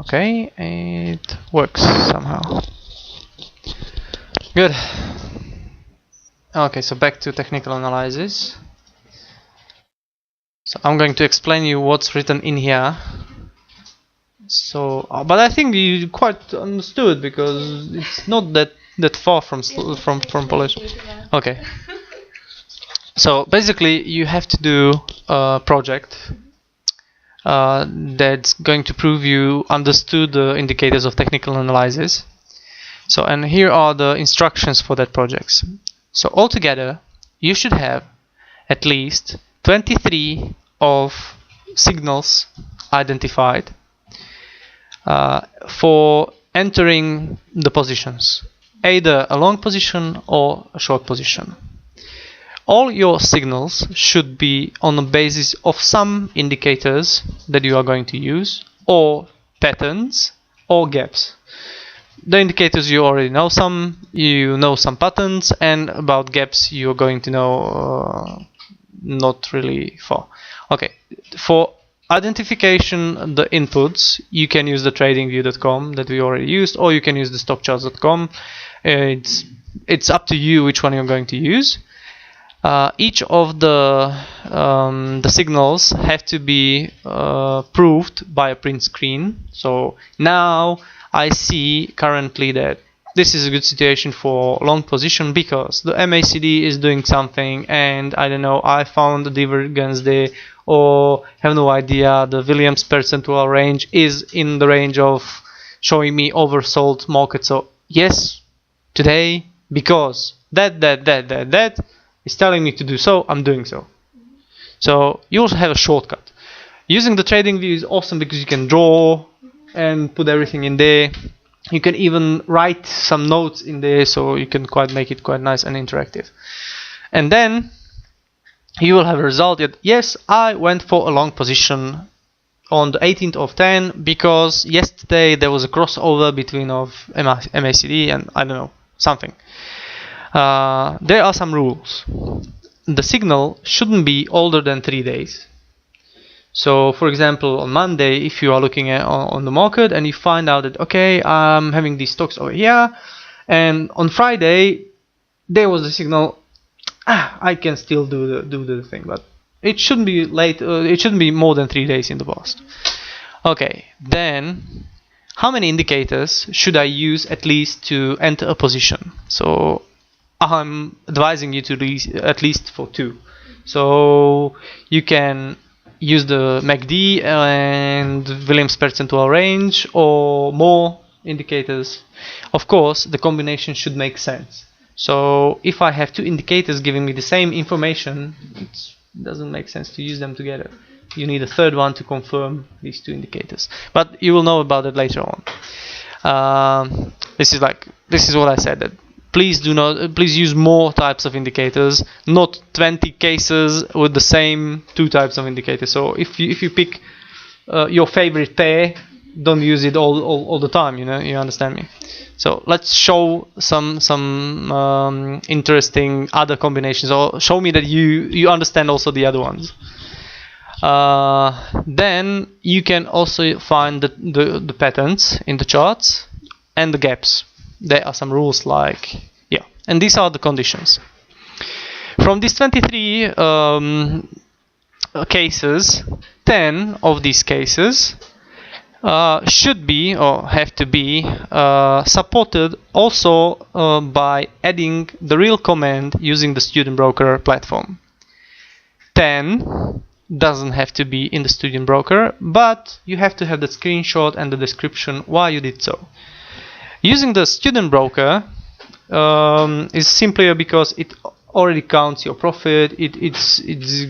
Okay, it works somehow. Good. Okay, so back to technical analysis. So I'm going to explain you what's written in here. So, but I think you quite understood because it's not that far from Polish. Okay. So basically, you have to do a project that's going to prove you understood the indicators of technical analysis. So, and here are the instructions for that project. So altogether, you should have at least 23 of signals identified for entering the positions, either a long position or a short position. All your signals should be on the basis of some indicators that you are going to use, or patterns, or gaps. The indicators you already know some, you know some patterns, and about gaps you're going to know not really far. Okay, for identification the inputs, you can use the tradingview.com that we already used, or you can use the stockcharts.com. It's up to you which one you're going to use. Each of the signals have to be proved by a print screen. So now I see currently that this is a good situation for long position because the MACD is doing something, and I don't know, I found the divergence there, or have no idea, the Williams percentual range is in the range of showing me oversold market. So yes, today, because that is telling me to do so, I'm doing so. So you also have a shortcut. Using the trading view is awesome because you can draw and put everything in there. You can even write some notes in there, so you can make it quite nice and interactive. And then you will have a result that yes, I went for a long position on the 18th of 10 because yesterday there was a crossover between of MACD and I don't know, something. There are some rules. The signal shouldn't be older than 3 days. So for example, on Monday, if you are looking at on the market and you find out that okay, I'm having these stocks over here, and on Friday there was the signal, I can still do the thing, but it shouldn't be late. It shouldn't be more than 3 days in the past. Okay, then how many indicators should I use at least to enter a position? So I'm advising you to use at least for 2. So you can use the MACD and Williams percentual range, or more indicators. Of course, the combination should make sense. So if I have 2 indicators giving me the same information, it doesn't make sense to use them together. You need a third one to confirm these 2 indicators. But you will know about it later on. This is what I said, that please use more types of indicators, not 20 cases with the same 2 types of indicators. So if you pick your favorite pair, don't use it all the time. You understand me. So let's show some interesting other combinations, or show me that you understand also the other ones. Then you can also find the patterns in the charts and the gaps. There are some rules and these are the conditions. From these 23 cases, 10 of these cases should be or have to be supported also by adding the real command using the Studentbroker platform. 10 doesn't have to be in the Studentbroker, but you have to have the screenshot and the description why you did so. Using the Studentbroker is simply because it already counts your profit. It's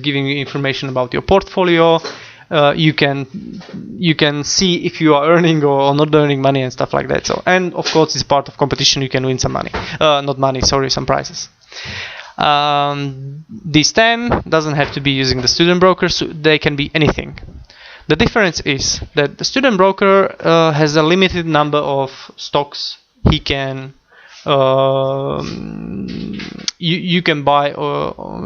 giving you information about your portfolio. You can see if you are earning or not earning money and stuff like that. So, and of course, it's part of competition. You can win some money, some prizes. This 10 doesn't have to be using the Studentbroker, so they can be anything. The difference is that the Studentbroker has a limited number of stocks he can you can buy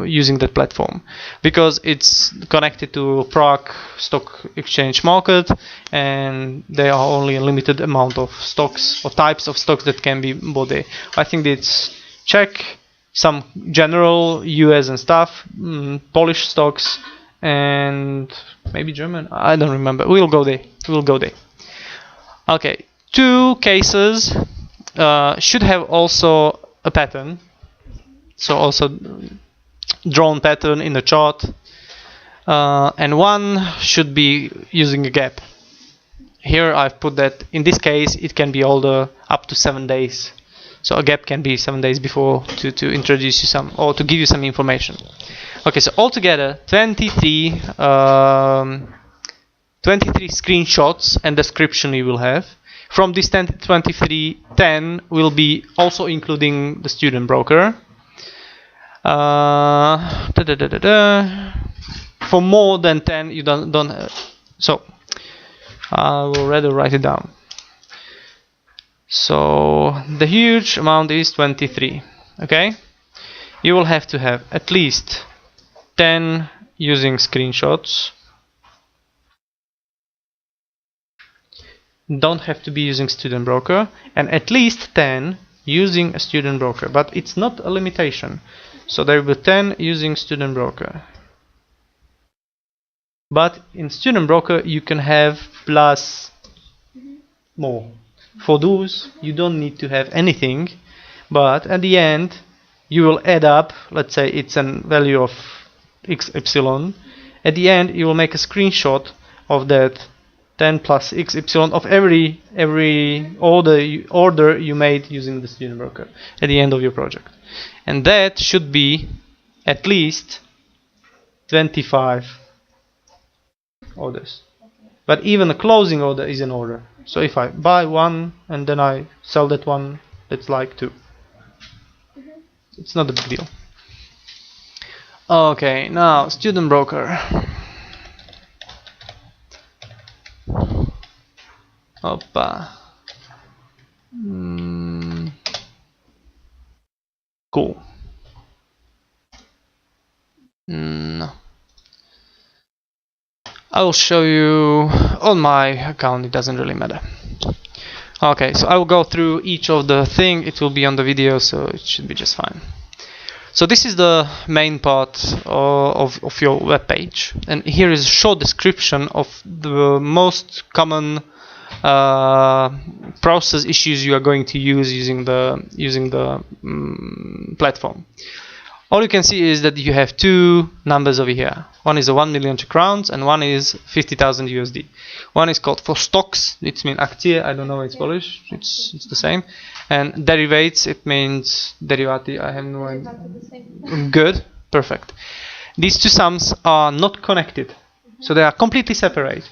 using that platform, because it's connected to Prague stock exchange market, and there are only a limited amount of stocks or types of stocks that can be bought there. I think it's Czech, some general US and stuff, Polish stocks, and maybe German. I don't remember. We'll go there. Okay, 2 cases should have also a pattern, so also drawn pattern in the chart, and 1 should be using a gap. Here I've put that in this case it can be older up to 7 days, so a gap can be 7 days before to introduce you some, or to give you some information. Okay, so altogether 23 screenshots and description you will have. From this 23, 10 will be also including the student broker. For more than 10 you don't so I will rather write it down. So the huge amount is 23. Okay, you will have to have at least 10 using screenshots. Don't have to be using student broker, and at least 10 using a student broker, but it's not a limitation, so there will be 10 using student broker. But in student broker you can have plus more. For those you don't need to have anything, but at the end you will add up, let's say it's a value of xy. At the end you will make a screenshot of that 10 plus xy of every order you made using the student broker at the end of your project, and that should be at least 25 orders. But even a closing order is an order, so if I buy 1 and then I sell that 1, that's like 2. It's not a big deal. Okay, now student broker. Oppa. Cool. No. I will show you on my account, it doesn't really matter. Okay, so I will go through each of the thing, it will be on the video, so it should be just fine. So this is the main part of your web page, and here is a short description of the most common process issues you are going to use using the platform. All you can see is that you have 2 numbers over here. One is a 1 million Czech crowns and one is 50,000 USD. One is called for stocks, it means akcie, I don't know it's Polish, it's the same. And derivates, it means derivati, I have no idea. Good, perfect. These 2 sums are not connected, so they are completely separate.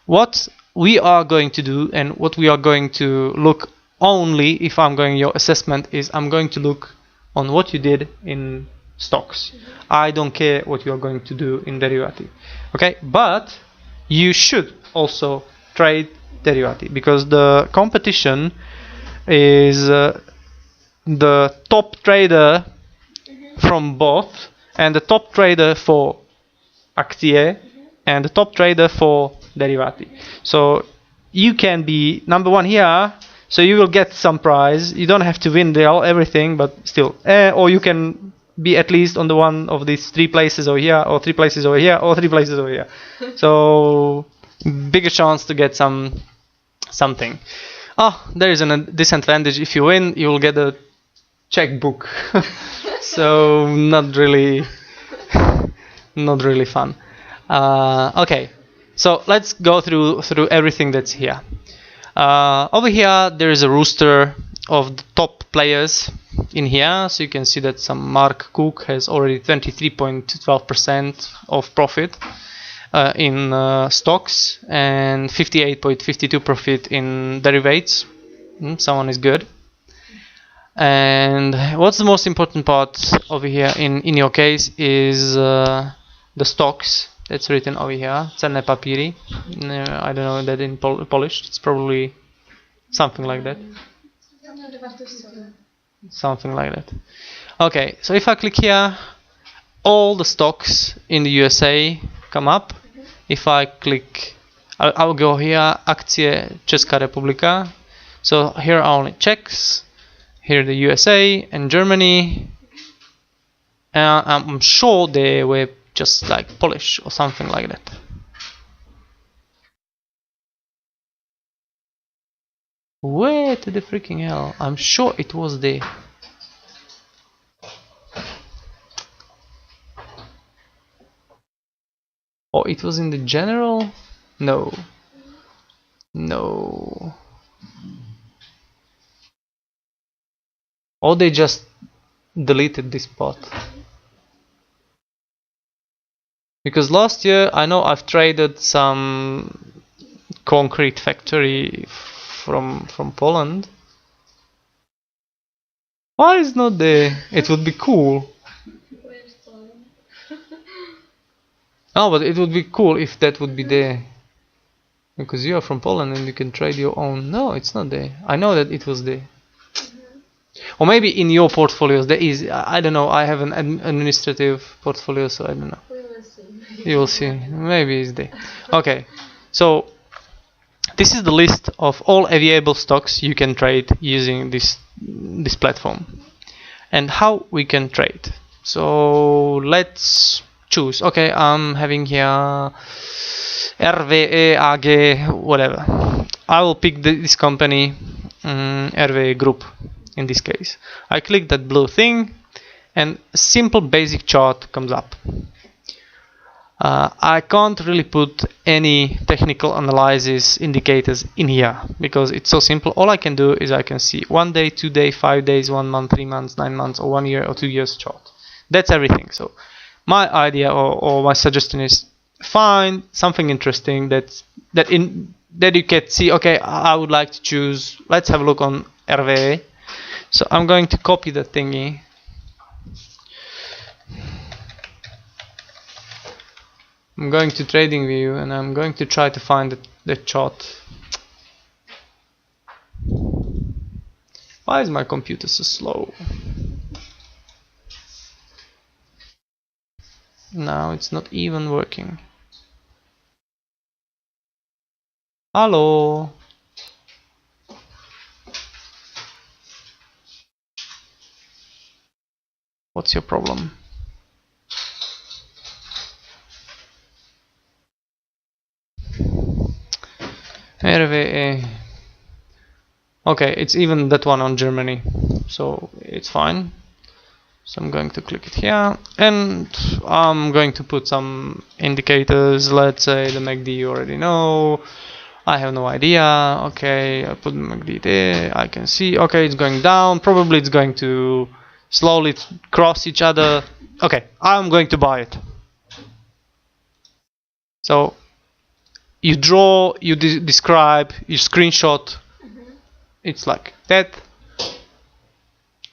What we are going to do and what we are going to look only if I'm going your assessment is I'm going to look on what you did in stocks. I don't care what you are going to do in derivati. Okay, but you should also trade derivati, because the competition is the top trader from both, and the top trader for aktie and the top trader for derivati. So you can be number 1 here, so you will get some prize. You don't have to win everything, but still, or you can be at least on the one of these 3 places over here, or 3 places over here, or 3 places over here. So bigger chance to get something. Oh, there is a disadvantage. If you win, you will get a checkbook. So not really fun. Okay, so let's go through everything that's here. Over here there is a roster of the top players in here, so you can see that some Mark Cook has already 23.12% of profit in stocks and 58.52 profit in derivatives. Someone is good. And what's the most important part over here in your case is the stocks. That's written over here, cenne papíry. I don't know that in Polish. It's probably something like that. Something like that. Okay, so if I click here, all the stocks in the USA come up. If I click, I'll go here, akcie Česká republika. So here are only Czechs, here the USA and Germany. I'm sure they were just like Polish or something like that. Where to the freaking hell? I'm sure it was there. Or it was in the general? No. No. Or they just deleted this part. Because last year I know I've traded some concrete factory from Poland. Why is not there? It would be cool. No, but it would be cool if that would be there. Because you are from Poland and you can trade your own. No, it's not there. I know that it was there. Or maybe in your portfolios there is. I don't know. I have an administrative portfolio, so I don't know. We will see. You will see. Maybe it's there. Okay. So this is the list of all available stocks you can trade using this platform, and how we can trade. So let's choose. Okay, I'm having here RWE AG, whatever. I will pick this company, RWE Group in this case. I click that blue thing and a simple basic chart comes up. I can't really put any technical analysis indicators in here because it's so simple. All I can do is I can see 1 day, 2 day, 5 days, 1 month, 3 months, 9 months, or 1 year or 2 years chart. That's everything. So my idea or my suggestion is find something interesting that you can see. Okay, I would like to choose. Let's have a look on RWE. So I'm going to copy the thingy. I'm going to TradingView and I'm going to try to find the chart. Why is my computer so slow? Now it's not even working. Hello. What's your problem? RWE. Okay, it's even that one on Germany, so it's fine. So I'm going to click it here and I'm going to put some indicators. Let's say the MACD you already know. I have no idea. Okay, I put the MACD there. I can see. Okay, it's going down. Probably it's going to slowly cross each other. Okay, I'm going to buy it. So you draw, you describe, you screenshot. It's like that.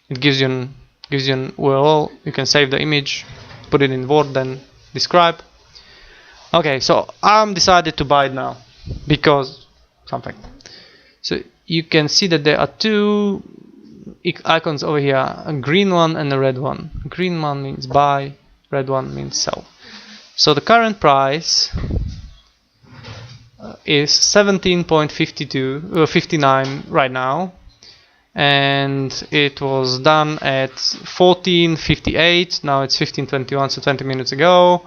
It gives you an URL. You can save the image, put it in Word, then describe. Okay, so I'm decided to buy it now because something. So you can see that there are two icons over here, a green one and a red one. Green one means buy, red one means sell. So the current price is 17.59 right now, and it was done at 14:58. Now it's 15:21, so 20 minutes ago.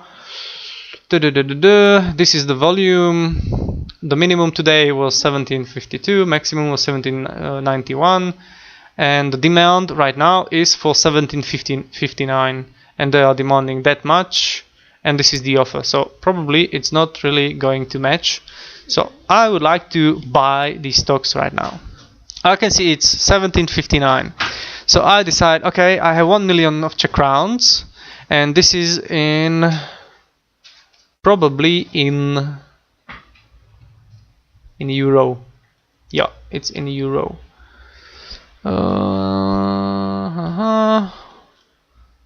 This is the volume. The minimum today was 1752, maximum was 1791, and the demand right now is for 1759, and they are demanding that much, and this is the offer. So probably it's not really going to match. So I would like to buy these stocks right now. I can see it's 1759. So I decide, okay, I have 1 million of Czech crowns, and this is in probably in euro. Yeah, it's in euro.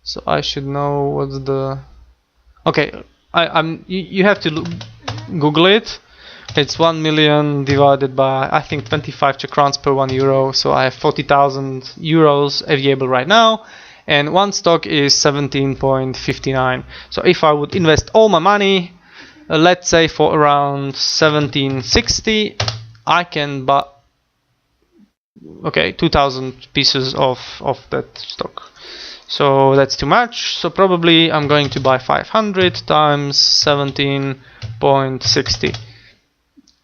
So I should know what's the. Okay, you have to Google it. It's 1 million divided by, I think, 25 Czech crowns per 1 euro. So I have 40,000 euros available right now. And one stock is 17.59. So if I would invest all my money, let's say for around 1760, I can buy, okay, 2,000 pieces of that stock. So that's too much. So probably I'm going to buy 500 times 17.60.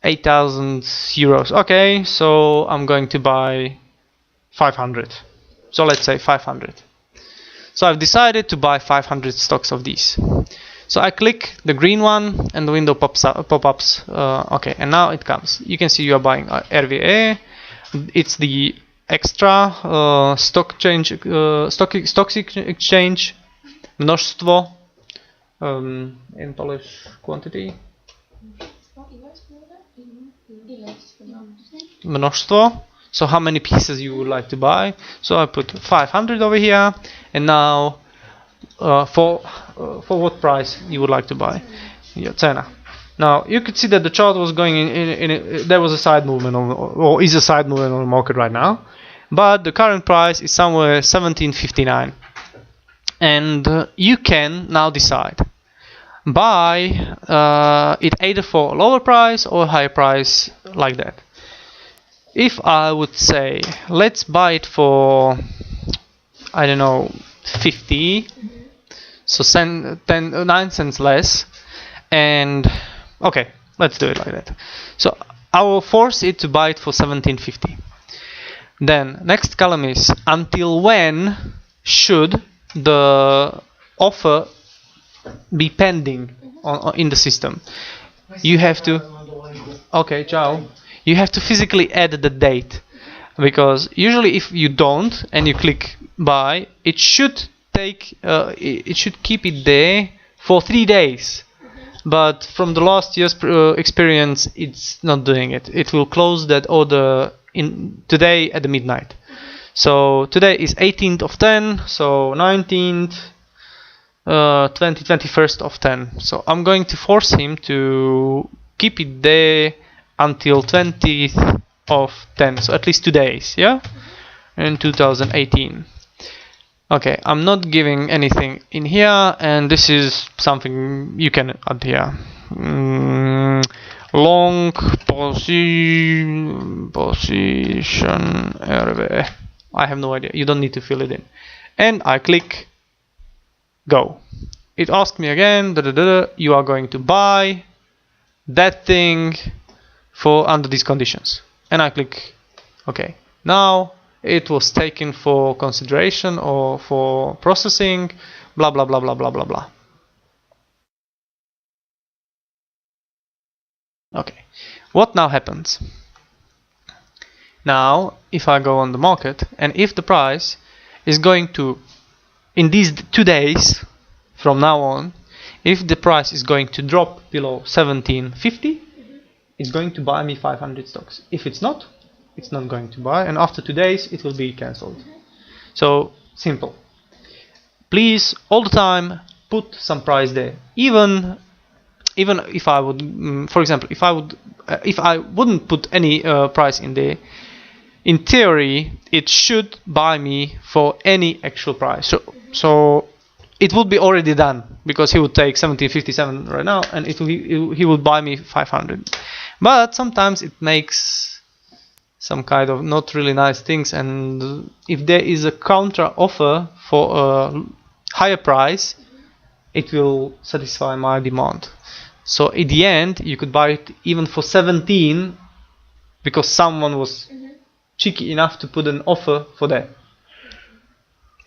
8,000 euros. Okay, so I'm going to buy 500. So let's say 500. So I've decided to buy 500 stocks of these. So I click the green one and the window pop-ups. Okay, and now it comes. You can see you are buying RVE. It's the extra stock exchange množstvo, in Polish quantity. Množstvo. So how many pieces you would like to buy. So I put 500 over here, and now for what price you would like to buy. Cena. Now you could see that the chart was going in there was a side movement or is a side movement on the market right now, but the current price is somewhere 17.59, and you can now decide buy it either for a lower price or a higher price like that. If I would say let's buy it for, I don't know, 50, so 9 cents less, and okay, let's do it like that. So I will force it to buy it for 17.50. Then next column is until when should the offer be pending in the system. You have to, okay, ciao. You have to physically add the date, because usually if you don't and you click buy, it should take it should keep it there for 3 days. But from the last year's experience, it's not doing it. It will close that order in today at the midnight. So today is 18th of 10, so 19th, 21st of 10. So I'm going to force him to keep it there until 20th of 10, so at least 2 days, yeah, in 2018. Okay, I'm not giving anything in here, and this is something you can add here. Long position RV. I have no idea. You don't need to fill it in. And I click go. It asks me again, you are going to buy that thing for under these conditions. And I click OK. Now it was taken for consideration or for processing, blah blah blah blah blah blah blah. Okay, what now happens? Now if I go on the market, and if the price is going to, in these 2 days from now on, if the price is going to drop below 17.50, it's going to buy me 500 stocks. If it's not, it's not going to buy, and after 2 days it will be cancelled. So simple. Please all the time put some price there. Even if I would, for example, if I wouldn't put any price in there, in theory it should buy me for any actual price. So it would be already done, because he would take 17.57 right now, and he would buy me 500. But sometimes it makes some kind of not really nice things, and if there is a counter offer for a higher price, it will satisfy my demand. So in the end you could buy it even for 17, because someone was cheeky enough to put an offer for that,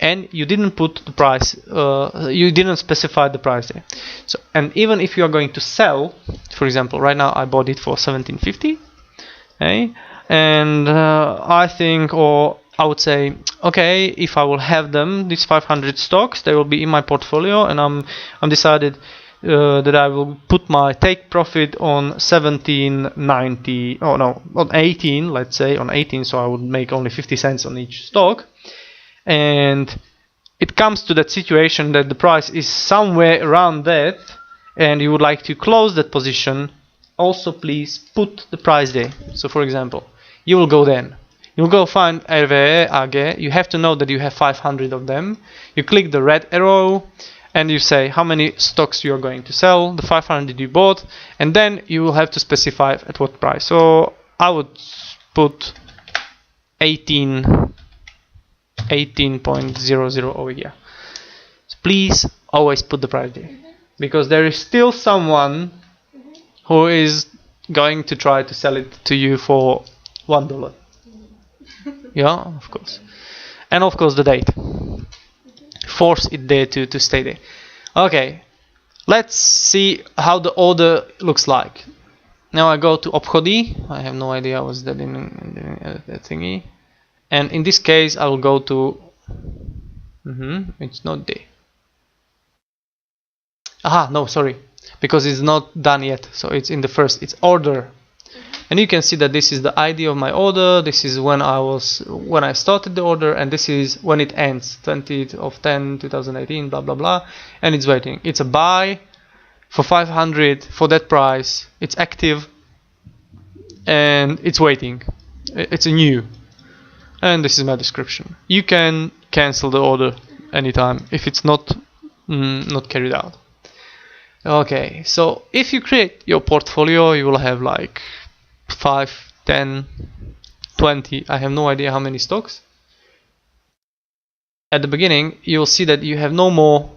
and you didn't put the price, you didn't specify the price there. So, and even if you are going to sell, for example, right now I bought it for 17.50, okay, and I think, or I would say, okay, if I will have them, these 500 stocks, they will be in my portfolio, and I'm decided that I will put my take profit on 17.90, oh no, on 18, let's say on 18, so I would make only 50 cents on each stock. And it comes to that situation that the price is somewhere around that, and you would like to close that position also please put the price there. So for example, you will go then. You'll go find RWE AG. You have to know that you have 500 of them. You click the red arrow and you say how many stocks you are going to sell, the 500 you bought, and then you will have to specify at what price. So I would put 18.00 over here. So please always put the price there, because there is still someone who is going to try to sell it to you for $1. Yeah, of course. And of course the date. Force it there to stay there. Okay, let's see how the order looks like. Now I go to obchody. I have no idea what's that in that thingy. And in this case I will go to it's not there. Aha, no, sorry, because it's not done yet. So it's in the first, it's order. And you can see that this is the ID of my order. This is when I started the order, and this is when it ends, 20th of 10, 2018, blah blah blah. And it's waiting. It's a buy for 500 for that price. It's active and it's waiting. It's a new. And this is my description. You can cancel the order anytime if it's not carried out. Okay, so if you create your portfolio, you will have like 5, 10, 20, I have no idea how many stocks. At the beginning you will see that you have no more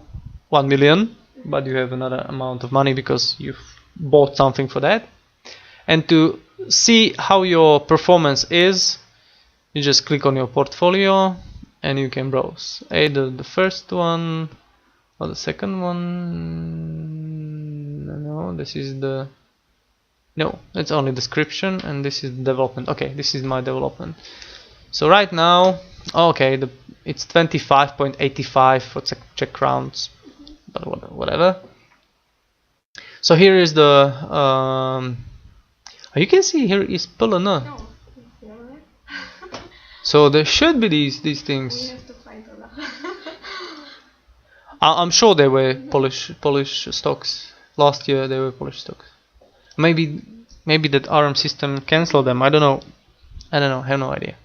1 million, but you have another amount of money because you've bought something for that. And to see how your performance is, you just click on your portfolio and you can browse either the first one or the second one. No, this is the no, it's only description, and this is development. Okay, this is my development. So right now, okay, it's 25.85 for Czech crowns, but whatever. So here is the you can see here is Polona. No. So there should be these things. We have to find Ola. I'm sure they were Polish stocks. Last year they were Polish stocks. Maybe that RM system cancelled them. I don't know. I have no idea.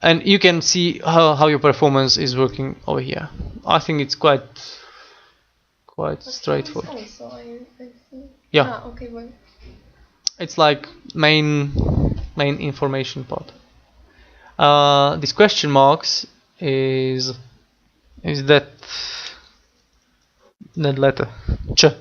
And you can see how your performance is working over here. I think it's quite straightforward. Also, I see. Yeah. Okay, well. It's like main information part. These question marks is that letter Č.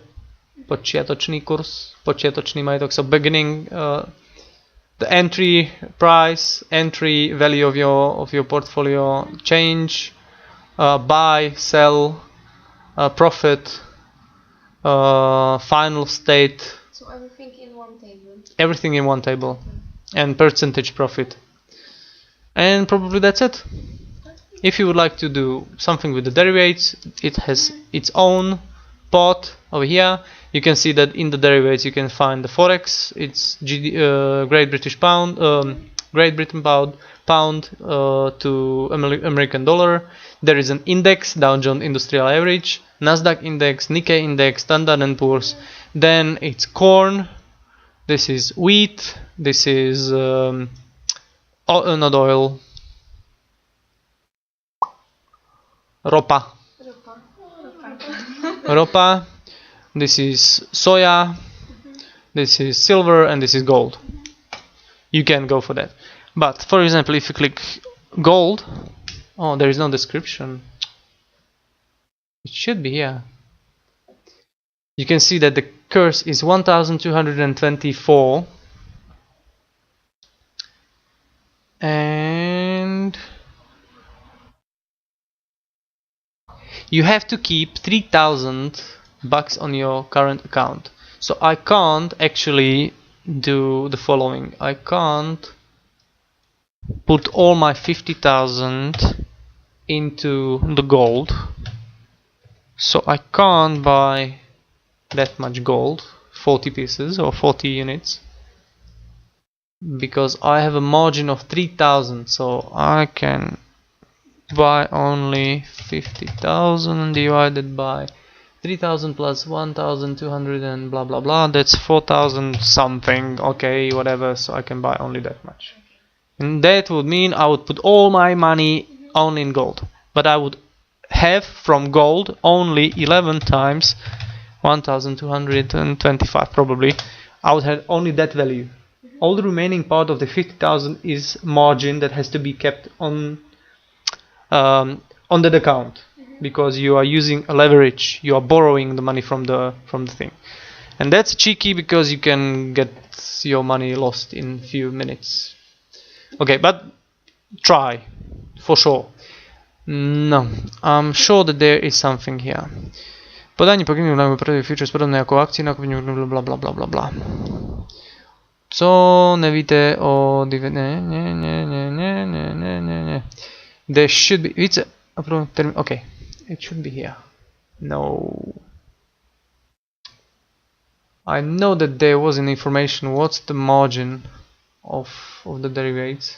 Počiatočný kurz, počiatočný majetok. So beginning, the entry price, entry value of your portfolio, change, buy, sell, profit, final state. So everything in one table. Everything in one table, and percentage profit. And probably that's it. If you would like to do something with the derivatives, it has its own part over here. You can see that in the derivatives you can find the forex. It's Great British pound, Great Britain pound to American dollar. There is an index, Dow Jones Industrial Average, Nasdaq index, Nikkei index, Standard and Poor's. Then it's corn. This is wheat. This is not oil. Ropa. Ropa. This is soya. This is silver, and this is gold. You can go for that. But for example, if you click gold, oh, there is no description. It should be here. You can see that the curse is 1224, and you have to keep 3,000 bucks on your current account. So I can't actually do the following. I can't put all my 50,000 into the gold. So I can't buy that much gold, 40 pieces or 40 units, because I have a margin of 3,000. So I can buy only 50,000 divided by 3,000 plus 1,200 and blah blah blah, that's 4,000 something, okay, whatever, so I can buy only that much. And that would mean I would put all my money only in gold, but I would have from gold only 11 times 1,225 probably. I would have only that value. All the remaining part of the 50,000 is margin that has to be kept on that account, because you are using a leverage, you are borrowing the money from the thing, and that's cheeky because you can get your money lost in few minutes. Okay, but try for sure. No, I'm sure that there is something here. Podanie pokynów na wyprawy futures podobne jako akcje na kupienie bla bla bla bla bla. Co nevíte o nie. There should be, it's okay, it should be here. No, I know that there was an information what's the margin of the derivatives,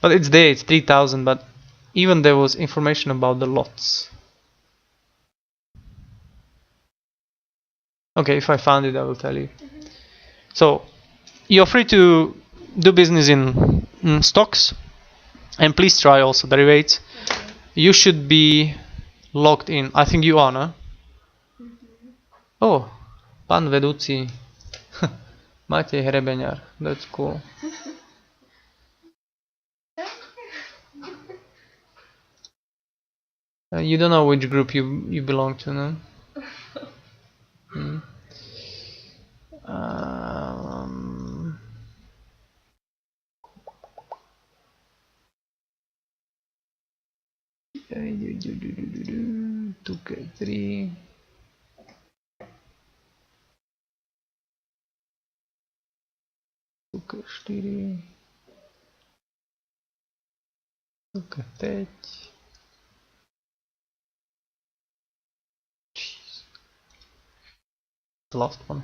but it's there, it's 3,000, but even there was information about the lots. Okay, if I found it I will tell you. So you're free to do business in stocks, and please try also derivatives. You should be logged in. I think you are, no? Oh, pan vedúci. Matej Hrebeňar. That's cool. You don't know which group you belong to, no? Tuke 3. Tuke 4. Tuke 5. The last one.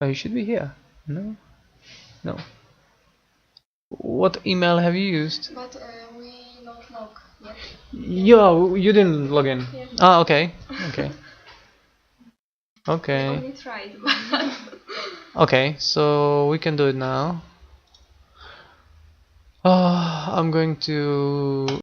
Oh, you should be here. No? No. What email have you used? But we don't log yet. Yeah, you didn't log in. Yeah. Ah, okay. Okay. Okay. We only tried, but Okay, so we can do it now. I'm going to